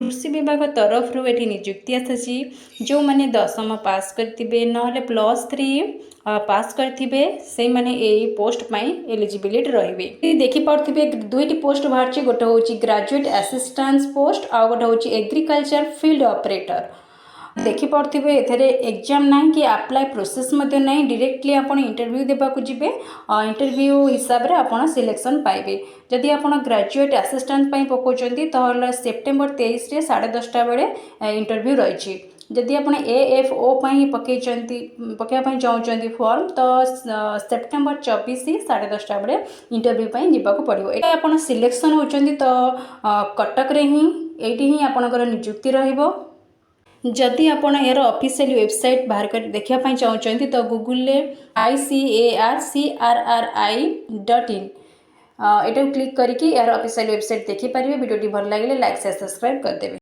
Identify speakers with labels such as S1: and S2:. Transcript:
S1: कृषि विभाग तरफ ये निजुक्ति आसी जो मैंने 10वीं पास करते ना +3 पास करते से मैंने यही पोस्ट एलिजिबिलिटी रही देखिपे दुईटी पोस्ट बाहर गोटे हूँ ग्रेजुएट असिस्टेंट पोस्ट आ गोटे हूँ एग्रीकल्चर फील्ड ऑपरेटर देखिपे एथेरे एग्जाम ना कि अप्लाई प्रोसेस ना डायरेक्टली आप इंटरव्यू देवाक जी इंटरव्यू हिसाब से आप सिलेक्शन पाइबे जदि आप ग्रेजुएट असिस्टेंट पकाउछंती तो सेप्टेम्बर 23 रे 10:30 बेले इंटरव्यू रही जदि आप AFO पकईपाई चाहते फॉर्म तो सेप्टेम्बर 24 10:30 बेले इंटरव्यू जावाक पड़ो ये आप सिलेक्शन होती तो कटक रे ही आपंकर निजुक्ति रहिबो जदि आप यार ऑफिशियल वेबसाइट बाहर कर देखापी चाहते तो गूगल ICARCRRI.in यहाँ क्लिक करके यार ऑफिशियल वेबसाइट देखिपारे। वीडियो भल लगे लाइक शेयर सब्सक्राइब करदेवे।